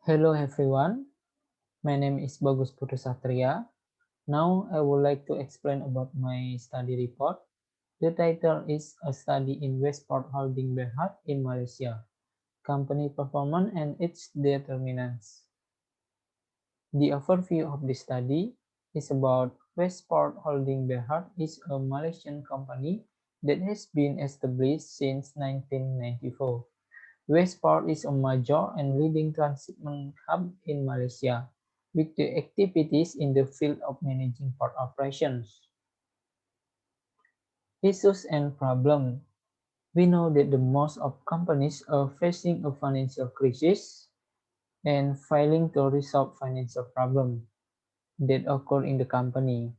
Hello everyone, my name is Bagus Putusatria. Now I would like to explain about my study report. The title is A Study in Westport Holding Berhad in Malaysia, Company Performance and its Determinants. The overview of the study is about Westport Holding Berhad is a Malaysian company that has been established since 1994. Westport is a major and leading transshipment hub in Malaysia, with the activities in the field of managing port operations. Issues and problems. We know that the most of companies are facing a financial crisis and failing to resolve financial problems that occur in the company.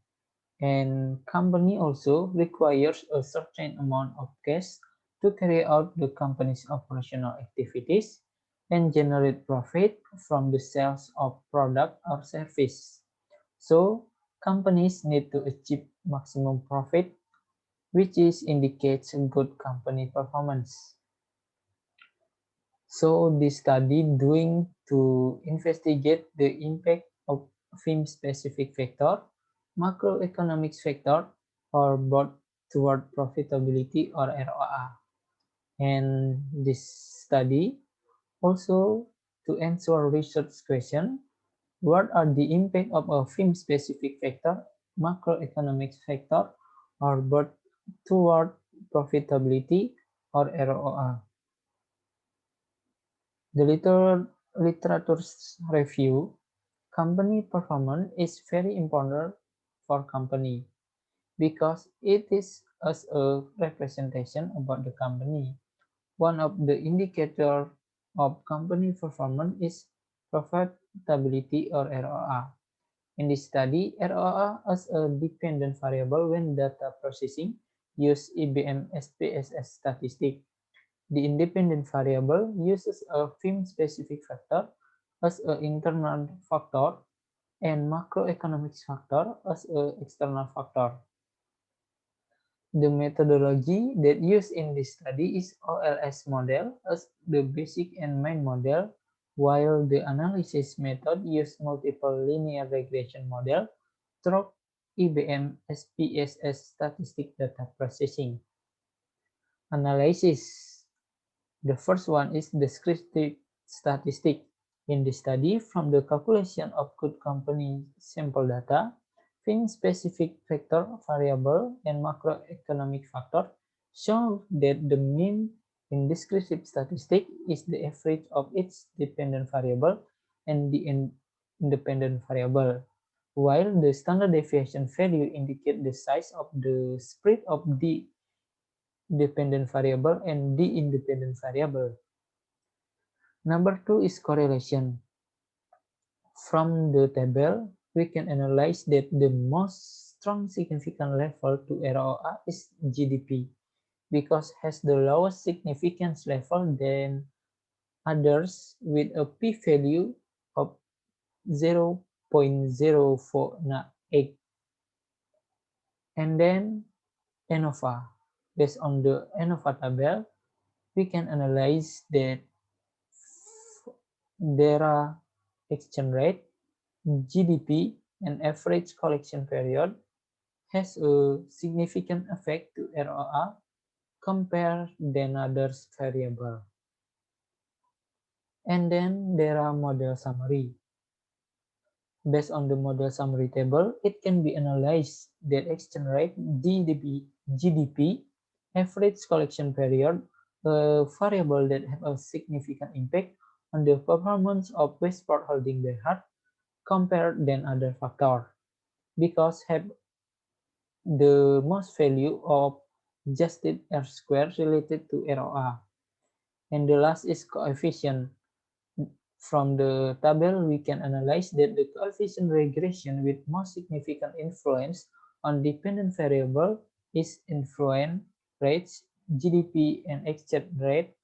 And company also requires a certain amount of cash to carry out the company's operational activities and generate profit from the sales of product or service. So companies need to achieve maximum profit, which is indicates good company performance. So this study doing to investigate the impact of firm-specific factor, macroeconomics factor, or both toward profitability or ROI. And this study also to answer research question, what are the impact of a firm-specific factor, macroeconomics factor, or both toward profitability or ROI? The literature's review, company performance is very important for company because it is as a representation about the company. One of the indicator of company performance is profitability or ROI. In this study, ROI as a dependent variable when data processing use IBM SPSS statistic. The independent variable uses a firm-specific factor as an internal factor and macroeconomic factor as an external factor. The methodology that used in this study is OLS model as the basic and main model, while the analysis method used multiple linear regression model through IBM SPSS statistic data processing. Analysis. The first one is descriptive statistic. In the study, from the calculation of good company sample data, firm-specific factor, variable, and macroeconomic factor show that the mean in descriptive statistic is the average of its dependent variable and the independent variable, while the standard deviation value indicate the size of the spread of the dependent variable and the independent variable. Number two is correlation. From the table, we can analyze that the most strong significant level to ROI is GDP because has the lowest significance level than others with a p-value of 0.0498. And then ANOVA. Based on the ANOVA table, we can analyze that there are exchange rate, GDP, and average collection period has a significant effect to ROI compared than others variable. And then there are model summary. Based on the model summary table, it can be analyzed that exchange rate, GDP, average collection period, a variable that have a significant impact on the performance of Westport Holding Berhad compared than other factor because have the most value of adjusted R square related to ROI. And the last is coefficient. From the table, we can analyze that the coefficient regression with most significant influence on dependent variable is influence rates, GDP, and exchange rate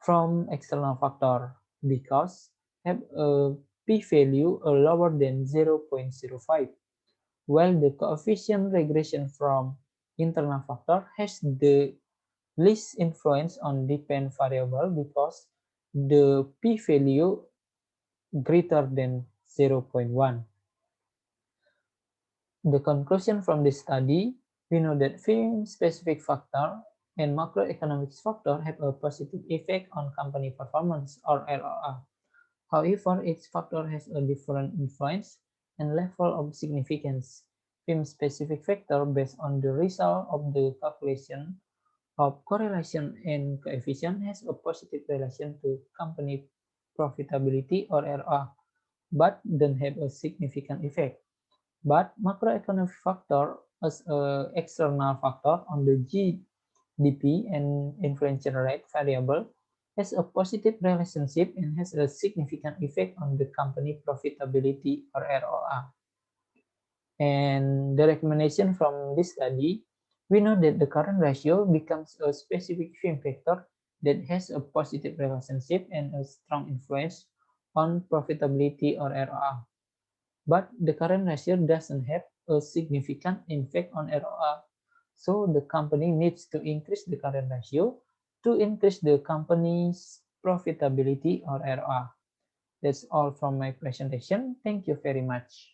from external factor because have a p-value lower than 0.05. While the coefficient regression from internal factor has the least influence on dependent variable because the p-value greater than 0.1. The conclusion from this study, we know that firm-specific factor and macroeconomics factor have a positive effect on company performance or ROI. However, each factor has a different influence and level of significance. Firm-specific factor based on the result of the calculation of correlation and coefficient has a positive relation to company profitability or ROI, but don't have a significant effect. But macroeconomic factor as an external factor on the GDP and inflation rate variable has a positive relationship and has a significant effect on the company profitability or ROI. And the recommendation from this study, we know that the current ratio becomes a specific firm factor that has a positive relationship and a strong influence on profitability or ROI. But the current ratio doesn't have a significant impact on ROI. So the company needs to increase the current ratio to increase the company's profitability or ROI. That's all from my presentation. Thank you very much.